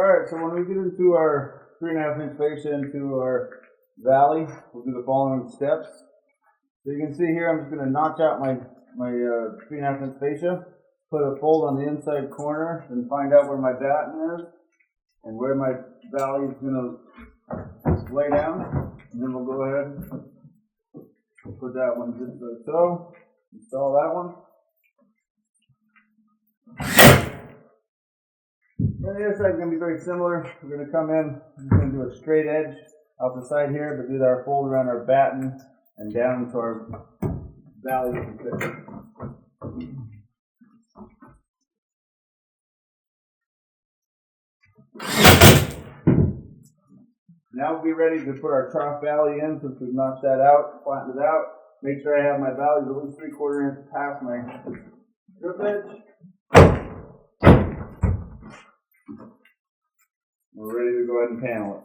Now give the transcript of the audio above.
Alright, so when we get into our 3.5 inch fascia into our valley, we'll do the following steps. So you can see here, I'm just going to notch out my 3.5 inch fascia, put a fold on the inside corner, and find out where my batten is and where my valley is going to lay down. And then we'll go ahead and put that one just like so. Install that one. And the other side is going to be very similar. We're going to come in, we're going to do a straight edge off the side here, but do our fold around our batten and down to our valley. Now we'll be ready to put our trough valley in since we've notched that out, flattened it out. Make sure I have my valley at least 3/4 inches past my drip edge. We're ready to go ahead and panel it.